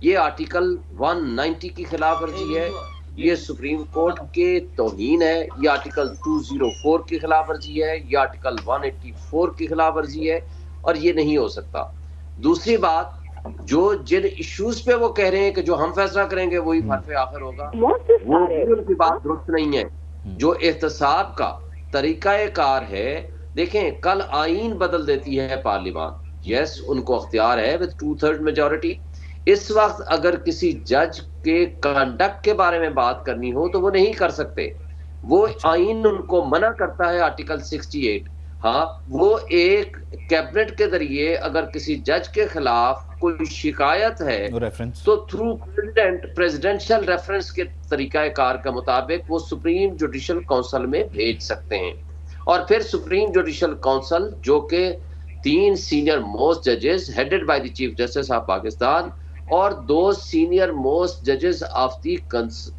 یہ آرٹیکل 190 کی خلاف ورزی ہے, یہ سپریم کورٹ کے توہین ہے, یہ آرٹیکل 204 کی خلاف ورزی ہے, یہ آرٹیکل 184 کی خلاف ورزی ہے, اور یہ نہیں ہو سکتا. دوسری بات, جو جن ایشوز پہ وہ کہہ رہے ہیں کہ جو ہم فیصلہ کریں گے وہی حرف آخر ہوگا, وہ ان کی بات درست نہیں ہے. جو احتساب کا طریقہ کار ہے, دیکھیں کل آئین بدل دیتی ہے پارلیمان, یس ان کو اختیار ہے with 2/3 میجورٹی. اس وقت اگر کسی جج کے کنڈکٹ کے بارے میں بات کرنی ہو تو وہ نہیں کر سکتے, وہ آئین ان کو منع کرتا ہے, آرٹیکل 68. ہاں وہ ایک کیبنٹ کے ذریعے اگر کسی جج کے خلاف کوئی شکایت ہے تو تھرو پریزیڈنشل ریفرنس کے طریقہ کار کے مطابق وہ سپریم جوڈیشل کونسل میں بھیج سکتے ہیں, اور پھر سپریم جوڈیشل کونسل جو کہ 3 سینئر موسٹ ججز headed by the chief justice of Pakistan اور 2 سینئر موسٹ ججز آف دی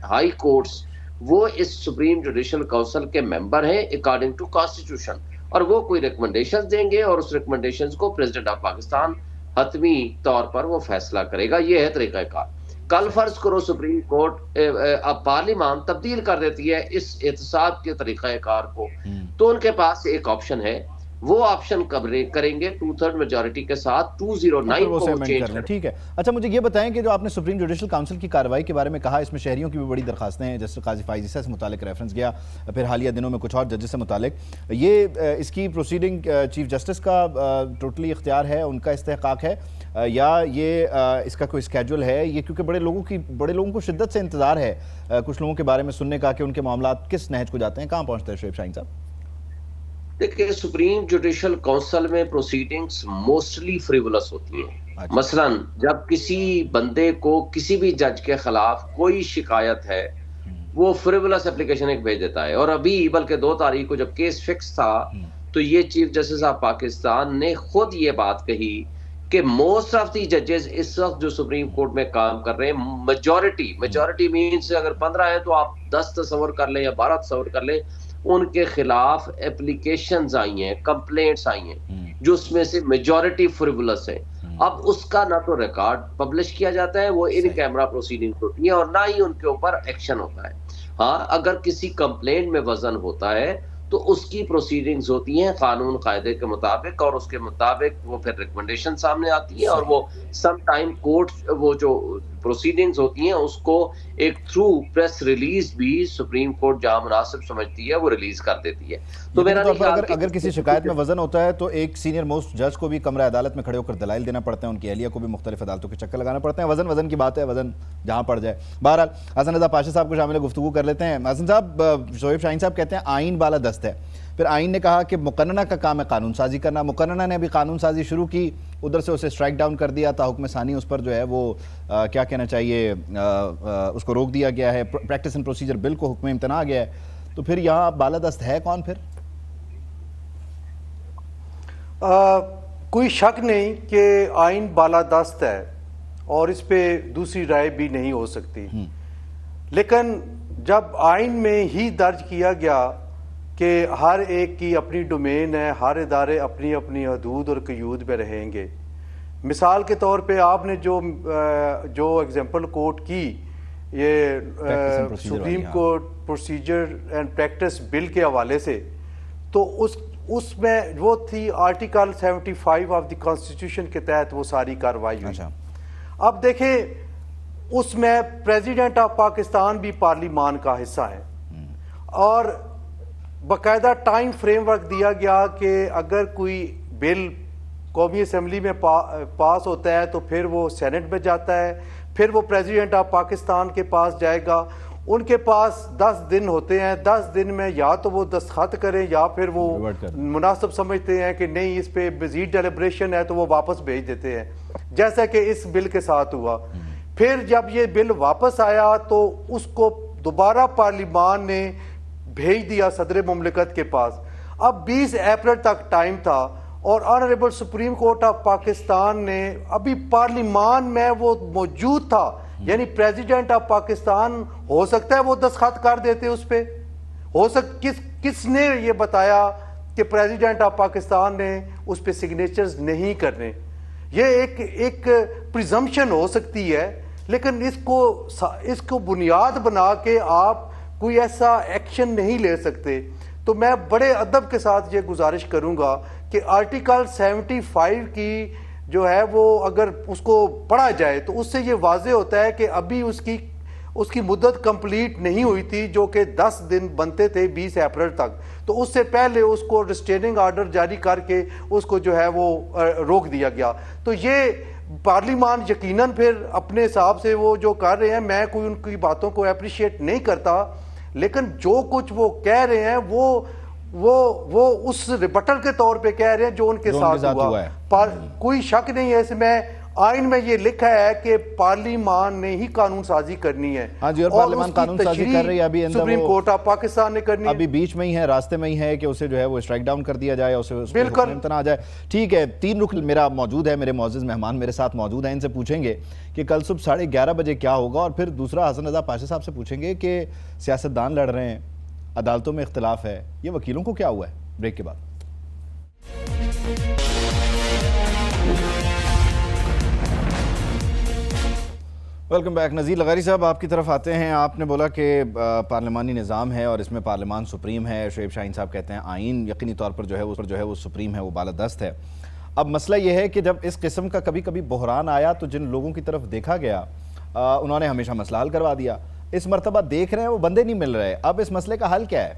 ہائی کورٹس, وہ اس سپریم جوڈیشل کونسل کے ممبر ہیں اکارڈنگ ٹو کانسٹیٹیوشن, اور وہ کوئی ریکمنڈیشن دیں گے اور اس ریکمنڈیشنز کو پریزیڈنٹ آف پاکستان حتمی طور پر وہ فیصلہ کرے گا. یہ ہے طریقہ کار. کل فرض کرو سپریم کورٹ اب پارلیمان تبدیل کر دیتی ہے اس احتساب کے طریقہ کار کو, تو ان کے پاس ایک آپشن ہے, وہ آپشن کریں گے 2/3 میجورٹی کے ساتھ 209 کو چینج کریں. ٹھیک ہے. اچھا مجھے یہ بتائیں کہ جو آپ نے سپریم جوڈیشل کاؤنسل کی کارروائی کے بارے میں کہا, اس میں شہریوں کی بھی بڑی درخواستیں ہیں, جیسے قاضی فائز عیسیٰ سے متعلق ریفرنس گیا, پھر حالیہ دنوں میں کچھ اور ججز سے متعلق, یہ اس کی پروسیڈنگ چیف جسٹس کا ٹوٹلی اختیار ہے, ان کا استحقاق ہے, یا یہ اس کا کوئی اسکیجول ہے؟ یہ کیونکہ بڑے لوگوں کو شدت سے انتظار ہے کچھ لوگوں کے بارے میں سننے کا کہ ان کے معاملات کس نہج کو جاتے ہیں, کہاں پہنچتے ہیں شعیب شاہین صاحب؟ دیکھیں سپریم جوڈیشل کونسل میں پروسیڈنگز موسٹلی فریولس ہوتی ہیں. مثلا جب کسی بندے کو کسی بھی جج کے خلاف کوئی شکایت ہے وہ فریولس اپلیکیشن ایک بھیج دیتا ہے, اور ابھی بلکہ 2 تاریخ کو جب کیس فکس تھا تو یہ چیف جسٹس آف پاکستان نے خود یہ بات کہی کہ موسٹ آف دی ججز اس وقت جو سپریم کورٹ میں کام کر رہے ہیں, میجورٹی مینس اگر 15 ہیں تو آپ 10 تصور کر لیں یا 12 تصور کر لیں, ان کے خلاف اپلیکیشنز آئی ہیں, کمپلینٹس آئی ہیں, جو اس میں سے میجورٹی فریولس ہیں. اب اس کا نہ تو ریکارڈ پبلش کیا جاتا ہے, وہ ان کیمرہ پروسیڈنگ ہوتی ہیں, اور نہ ہی ان کے اوپر ایکشن ہوتا ہے. ہاں اگر کسی کمپلینٹ میں وزن ہوتا ہے تو اس کی پروسیڈنگز ہوتی ہیں قانون قاعدے کے مطابق, اور اس کے مطابق وہ پھر ریکمنڈیشن سامنے آتی ہے, اور وہ سم ٹائم کورٹ وہ جو پروسیڈنگز ہوتی ہیں اس کو ایک تھرو پریس ریلیز بھی سپریم کورٹ جہاں مناسب سمجھتی ہے وہ ریلیز کر دیتی ہے. تو میرا اگر کسی شکایت میں وزن ہوتا ہے تو ایک سینئر موسٹ جج کو بھی کمرہ عدالت میں کھڑے ہو کر دلائل دینا پڑتے ہیں, ان کی اہلیہ کو بھی مختلف عدالتوں کے چکر لگانا پڑتے ہیں. وزن کی بات ہے, وزن جہاں پڑ جائے. بہرحال حسن رضا پاشا صاحب کو شامل گفتگو کر لیتے ہیں. حسن صاحب, شعیب شاہین صاحب کہتے ہیں آئین بالا دست ہے, پھر آئین نے کہا کہ مقننہ کا کام ہے قانون سازی کرنا. مقننہ نے ابھی قانون سازی شروع کی, ادھر سے اسے اسٹرائک ڈاؤن کر دیا تا حکم ثانی اس پر جو ہے وہ کیا کہنا چاہیے اس کو روک دیا گیا ہے. پریکٹس اینڈ پروسیجر بل کو حکم امتناع گیا ہے. تو پھر یہاں بالادست ہے کون پھر؟ کوئی شک نہیں کہ آئین بالادست ہے اور اس پہ دوسری رائے بھی نہیں ہو سکتی, لیکن جب آئین میں ہی درج کیا گیا کہ ہر ایک کی اپنی ڈومین ہے, ہر ادارے اپنی اپنی حدود اور قیود میں رہیں گے. مثال کے طور پہ آپ نے جو ایگزامپل کوٹ کی یہ supreme court procedure and practice bill کے حوالے سے, تو اس میں وہ تھی آرٹیکل 75 آف دی کانسٹیٹیوشن کے تحت وہ ساری کارروائی ہوئی. اب دیکھیں اس میں پریزیڈنٹ آف پاکستان بھی پارلیمان کا حصہ ہے اور باقاعدہ ٹائم فریم ورک دیا گیا کہ اگر کوئی بل قومی اسمبلی میں پاس ہوتا ہے تو پھر وہ سینٹ میں جاتا ہے, پھر وہ پریزیڈنٹ آف پاکستان کے پاس جائے گا. ان کے پاس 10 دن ہوتے ہیں, 10 دن میں یا تو وہ دستخط کریں یا پھر وہ مناسب سمجھتے ہیں کہ نہیں اس پہ مزید ڈیلیبریشن ہے تو وہ واپس بھیج دیتے ہیں, جیسا کہ اس بل کے ساتھ ہوا. پھر جب یہ بل واپس آیا تو اس کو دوبارہ پارلیمان نے بھیج دیا صدر مملکت کے پاس. اب 20 اپریل تک ٹائم تھا اور honourable supreme court of Pakistan نے ابھی پارلیمان میں وہ موجود تھا, یعنی پریزیڈنٹ آف پاکستان ہو سکتا ہے وہ دستخط کر دیتے اس پہ, کس نے یہ بتایا کہ پریزیڈنٹ آف پاکستان نے اس پہ سگنیچرز نہیں کرنے؟ یہ ایک پریزمپشن ہو سکتی ہے, لیکن اس کو بنیاد بنا کے آپ کوئی ایسا ایکشن نہیں لے سکتے. تو میں بڑے ادب کے ساتھ یہ گزارش کروں گا کہ آرٹیکل 75 کی جو ہے وہ اگر اس کو پڑھا جائے تو اس سے یہ واضح ہوتا ہے کہ ابھی اس کی مدت کمپلیٹ نہیں ہوئی تھی جو کہ 10 دن بنتے تھے 20 اپریل تک. تو اس سے پہلے اس کو ریسٹریننگ آرڈر جاری کر کے اس کو جو ہے وہ روک دیا گیا. تو یہ پارلیمان یقیناً پھر اپنے حساب سے وہ جو کر رہے ہیں, میں کوئی ان کی باتوں کو اپریشیٹ نہیں کرتا, لیکن جو کچھ وہ کہہ رہے ہیں وہ اس ریبٹل کے طور پہ کہہ رہے ہیں جو ان کے ساتھ ہوا ہے. کوئی شک نہیں ہے اس میں, آئین میں یہ لکھا ہے کہ پارلیمان نے ہی قانون سازی کرنی ہے. ہاں جی, اور پارلیمان قانون سازی کر رہی ہے, ابھی سپریم کورٹ آف پاکستان نے کرنی ہے, ابھی بیچ میں ہی ہے, راستے میں ہی ہے کہ اسے جو ہے وہ اسٹرائک ڈاؤن کر دیا جائے, اسے حکم امتناع آ جائے. ٹھیک ہے, 3 رکن میرا موجود ہے, میرے معزز مہمان میرے ساتھ موجود ہیں, ان سے پوچھیں گے کہ کل صبح 11:30 بجے کیا ہوگا, اور پھر دوسرا حسن رضا پاشا صاحب سے پوچھیں گے کہ سیاستدان لڑ رہے ہیں, عدالتوں میں اختلاف ہے, یہ وکیلوں کو کیا ہوا ہے. بریک کے بعد ویلکم بیک. نذیر لغاری صاحب, آپ کی طرف آتے ہیں. آپ نے بولا کہ پارلیمانی نظام ہے اور اس میں پارلیمان سپریم ہے. شعیب شاہین صاحب کہتے ہیں آئین یقینی طور پر جو ہے وہ سپریم ہے, وہ بالادست ہے. اب مسئلہ یہ ہے کہ جب اس قسم کا کبھی کبھی بحران آیا تو جن لوگوں کی طرف دیکھا گیا انہوں نے ہمیشہ مسئلہ حل کروا دیا. اس مرتبہ دیکھ رہے ہیں وہ بندے نہیں مل رہے, اب اس مسئلے کا حل کیا ہے؟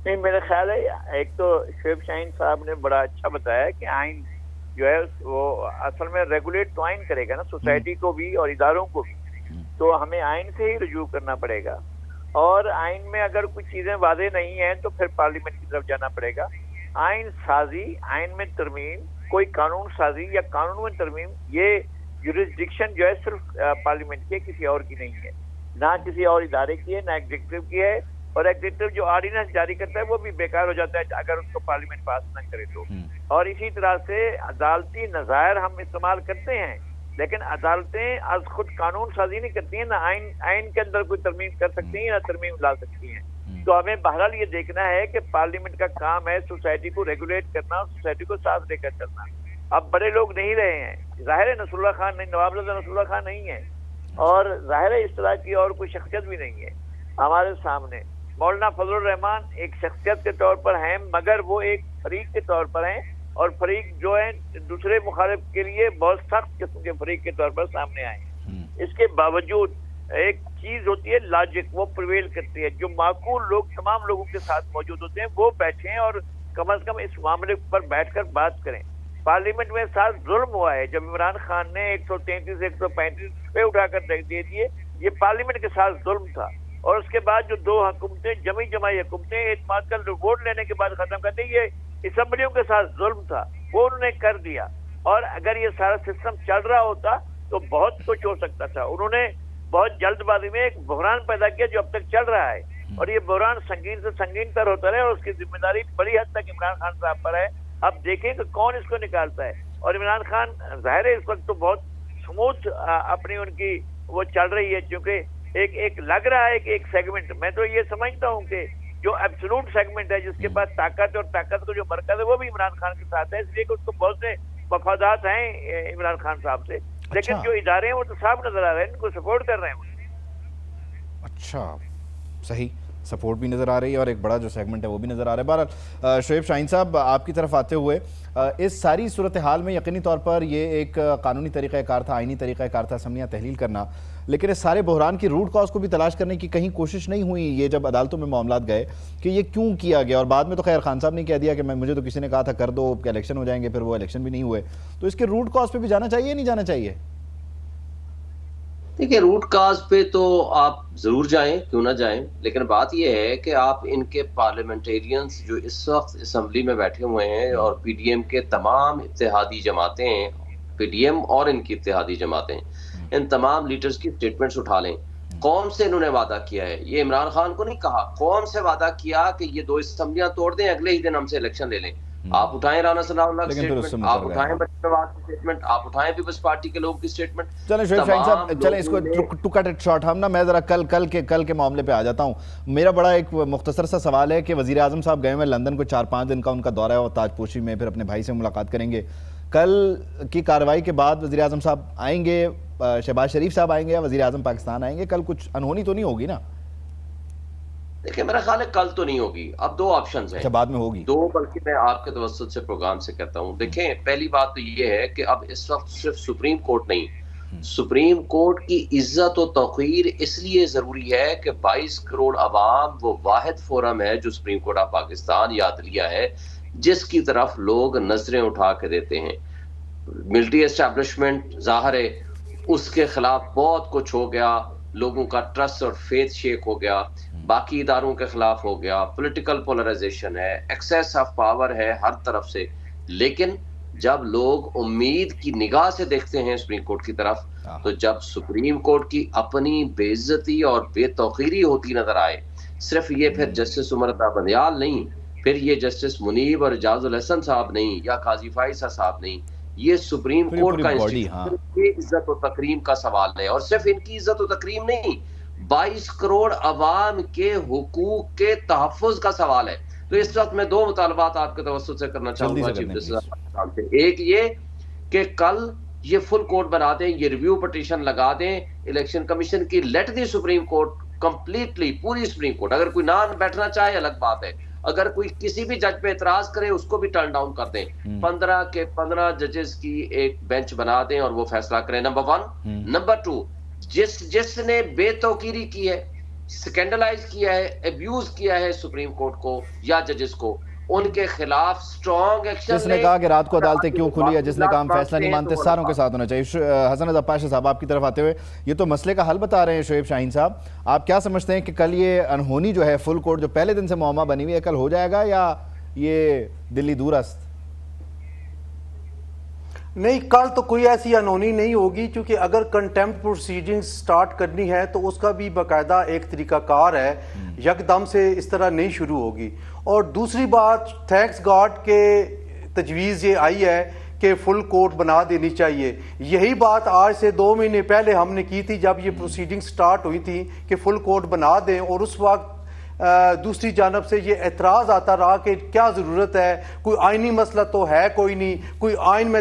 نہیں, میرا خیال ہے ایک تو شعیب شاہین صاحب نے بڑا اچھا بتایا کہ آئین جو ہے وہ اصل میں ریگولیٹ تو آئین کرے گا نا, سوسائٹی کو بھی اور اداروں کو بھی, تو ہمیں آئین سے ہی رجوع کرنا پڑے گا. اور آئین میں اگر کچھ چیزیں واضح نہیں ہیں تو پھر پارلیمنٹ کی طرف جانا پڑے گا. آئین سازی, آئین میں ترمیم, کوئی قانون سازی یا قانون میں ترمیم, یہ جورسڈکشن جو ہے صرف پارلیمنٹ کی ہے, کسی اور کی نہیں ہے, نہ کسی اور ادارے کی ہے, نہ ایگزیکٹو کی ہے. اور ایگزیکٹو جو آرڈیننس جاری کرتا ہے وہ بھی بیکار ہو جاتا ہے اگر اس کو پارلیمنٹ پاس نہ کرے تو. اور اسی طرح سے عدالتی نظائر ہم استعمال کرتے ہیں, لیکن عدالتیں از خود قانون سازی نہیں کرتی ہیں, نہ آئین کے اندر کوئی ترمیم کر سکتی ہیں, نہ ترمیم لا سکتی ہیں. تو ہمیں بہرحال یہ دیکھنا ہے کہ پارلیمنٹ کا کام ہے سوسائٹی کو ریگولیٹ کرنا اور سوسائٹی کو ساتھ لے کر چلنا. اب بڑے لوگ نہیں رہے ہیں, ظاہر ہے نصر اللہ خان نہیں, نواب رضا نصر اللہ خان نہیں ہے, اور ظاہر ہے اس طرح کی اور کوئی شخصیت بھی نہیں ہے ہمارے سامنے. مولانا فضل الرحمان ایک شخصیت کے طور پر ہیں, مگر وہ ایک فریق کے طور پر ہیں, اور فریق جو ہیں دوسرے مخالف کے لیے بہت سخت قسم کے فریق کے طور پر سامنے آئے ہیں. اس کے باوجود ایک چیز ہوتی ہے لاجک، وہ پریویل کرتی ہے. جو معقول لوگ تمام لوگوں کے ساتھ موجود ہوتے ہیں وہ بیٹھیں اور کم از کم اس معاملے پر بیٹھ کر بات کریں. پارلیمنٹ میں ساتھ ظلم ہوا ہے جب عمران خان نے 133 135 پہ اٹھا کر دے دیے، یہ پارلیمنٹ کے ساتھ ظلم تھا. اور اس کے بعد جو 2 حکومتیں جماعی حکومتیں اعتماد کا ووٹ لینے کے بعد ختم کرتے، یہ اسمبلیوں کے ساتھ ظلم تھا، وہ انہوں نے کر دیا. اور اگر یہ سارا سسٹم چل رہا ہوتا تو بہت کچھ ہو سکتا تھا. انہوں نے بہت جلد بازی میں ایک بحران پیدا کیا جو اب تک چل رہا ہے، اور یہ بحران سنگین سے سنگین تر ہوتا رہے، اور اس کی ذمہ داری بڑی حد تک عمران خان صاحب پر ہے. اب دیکھیں کہ کون اس کو نکالتا ہے. اور عمران خان ظاہر ہے اس وقت تو بہت سموتھ اپنی ان کی وہ چل رہی ہے، چونکہ ایک لگ رہا ہے کہ ایک سیگمنٹ، میں تو یہ سمجھتا ہوں کہ جو ایبسولوٹ سیگمنٹ ہے جس کے پاس طاقت اور طاقت کو جو مرکز ہے وہ بھی عمران خان کے ساتھ ہے، اس لیے کہ اس کو بہت سے مفادات ہیں عمران خان صاحب سے. لیکن جو ادارے ہیں وہ تو صاف نظر آ رہے ہیں، ان کو سپورٹ کر رہے ہیں. اچھا، صحیح، سپورٹ بھی نظر آ رہی ہے اور ایک بڑا جو سیگمنٹ ہے وہ بھی نظر آ رہا ہے. بہرحال شعیب شاہین صاحب، آپ کی طرف آتے ہوئے اس ساری صورتحال میں یقینی طور پر یہ ایک قانونی طریقہ کار تھا، آئینی طریقہ کار تھا اسمبلیاں تحلیل کرنا، لیکن اس سارے بحران کی روٹ کاز کو بھی تلاش کرنے کی کہیں کوشش نہیں ہوئی یہ جب عدالتوں میں معاملات گئے کہ یہ کیوں کیا گیا؟ اور بعد میں تو خیر خان صاحب نے کہہ دیا کہ مجھے تو کسی نے کہا تھا کر دو کہ الیکشن ہو جائیں گے، پھر وہ الیکشن بھی نہیں ہوئے. تو اس کے روٹ کاز پہ بھی جانا چاہیے نہیں جانا چاہیے؟ دیکھیں، روٹ کاز پہ تو آپ ضرور جائیں، کیوں نہ جائیں، لیکن بات یہ ہے کہ آپ ان کے پارلیمنٹیرینز جو اس وقت اسمبلی میں بیٹھے ہوئے ہیں اور پی ڈی ایم کے تمام اتحادی جماعتیں ہیں، پی ڈی ایم اور ان کی اتحادی جماعتیں، ان تمام لیڈرز کی سٹیٹمنٹس اٹھا لیں. قوم سے انہوں نے وعدہ کیا ہے، یہ عمران خان کو نہیں کہا، قوم سے وعدہ کیا کہ یہ 2 اسمبلیاں توڑ دیں، اگلے ہی دن ہم سے الیکشن لے لیں. آپ اٹھائیں رانا ثناء اللہ کی سٹیٹمنٹ، آپ اٹھائیں بشیر نواز کی سٹیٹمنٹ، آپ اٹھائیں پیپلز پارٹی کے لوگوں کی سٹیٹمنٹ. چلیں شعیب شاہین صاحب، چلیں اس کو ٹو کٹ اٹ شارٹ، ہم نا میں ذرا کل کے معاملے پہ آ جاتا ہوں. میرا بڑا ایک مختصر سا سوال ہے کہ وزیر اعظم صاحب گئے ہوئے لندن کو 4-5 دن کا ان کا دورہ ہے اور تاج پوشی میں پھر اپنے بھائی سے ملاقات کریں گے. کل کی کارروائی کے بعد وزیر اعظم صاحب آئیں گے، شہباز شریف صاحب آئیں گے یا وزیر اعظم پاکستان آئیں گے؟ کل کچھ انہونی تو نہیں ہوگی نا؟ دیکھیں، میرا خیال ہے کل تو نہیں ہوگی. اب 2 آپشنز ہیں. اچھا، بعد میں ہوگی 2، بلکہ میں آپ کے توسط سے پروگرام سے کہتا ہوں. دیکھیں، پہلی بات تو یہ ہے کہ اب اس وقت صرف سپریم کورٹ نہیں، سپریم کورٹ کی عزت و توقیر اس لیے ضروری ہے کہ 22 کروڑ عوام وہ واحد فورم ہے جو سپریم کورٹ آف پاکستان یا عدلیہ ہے جس کی طرف لوگ نظریں اٹھا کے دیتے ہیں. ملٹری اسٹیبلشمنٹ ظاہر ہے اس کے خلاف بہت کچھ ہو گیا، لوگوں کا ٹرسٹ اور فیتھ شیک ہو گیا، باقی اداروں کے خلاف ہو گیا، پولیٹیکل پولرائزیشن ہے، ایکسیس آف پاور ہے ہر طرف سے. لیکن جب لوگ امید کی نگاہ سے دیکھتے ہیں سپریم کورٹ کی طرف، تو جب سپریم کورٹ کی اپنی بے عزتی اور بے توقیری ہوتی نظر آئے، صرف یہ پھر جسٹس عمر عطا بندیال نہیں، پھر یہ جسٹس منیب اور اعجاز الحسن صاحب نہیں یا قاضی فائز صاحب نہیں، یہ سپریم کورٹ کا انسٹیٹیوشن کی عزت و تکریم کا سوال ہے. اور صرف ان کی عزت و تکریم نہیں، 22 کروڑ عوام کے حقوق کے تحفظ کا سوال ہے. تو اس وقت میں 2 مطالبات آپ کے توسط سے کرنا چاہوں گا چیف جسٹس سے. ایک یہ کہ کل یہ فل کورٹ بنا دیں، یہ ریویو پٹیشن لگا دیں الیکشن کمیشن کی، let the supreme court completely, پوری سپریم کورٹ، اگر کوئی نہ بیٹھنا چاہے الگ بات ہے، اگر کوئی کسی بھی جج پہ اعتراض کرے اس کو بھی ٹرن ڈاؤن کر دیں. 15 کے 15 ججز کی ایک بینچ بنا دیں اور وہ فیصلہ کریں. نمبر 1. نمبر 2، جس نے بے توقیری کی ہے، سکینڈلائز کیا ہے، ایبیوز کیا ہے سپریم کورٹ کو یا ججز کو، ان کے خلاف سٹرونگ ایکشن. جس نے کہا کہ رات کو عدالتیں کیوں کھلی ہے، جس نے کہا ہم فیصلہ نہیں مانتے، ساروں کے ساتھ ہونا چاہیے. حسن رضا پاشا صاحب، آپ کی طرف آتے ہوئے یہ تو مسئلے کا حل بتا رہے ہیں شعیب شاہین صاحب، آپ کیا سمجھتے ہیں کہ کل یہ انہونی جو ہے فل کورٹ جو پہلے دن سے معمہ بنی ہوئی ہے، کل ہو جائے گا یا یہ دلی دور است؟ نہیں، کل تو کوئی ایسی انہونی نہیں ہوگی، کیونکہ اگر کنٹیمپٹ پروسیڈنگ سٹارٹ کرنی ہے تو اس کا بھی باقاعدہ ایک طریقہ کار ہے، یکدم سے اس طرح نہیں شروع ہوگی. اور دوسری بات، تھینکس گاڈ کے تجویز یہ آئی ہے کہ فل کورٹ بنا دینی چاہیے. یہی بات آج سے 2 مہینے پہلے ہم نے کی تھی جب یہ پروسیڈنگ سٹارٹ ہوئی تھی کہ فل کورٹ بنا دیں، اور اس وقت دوسری جانب سے یہ اعتراض آتا رہا کہ کیا ضرورت ہے، کوئی آئینی مسئلہ تو ہے کوئی نہیں، کوئی آئین میں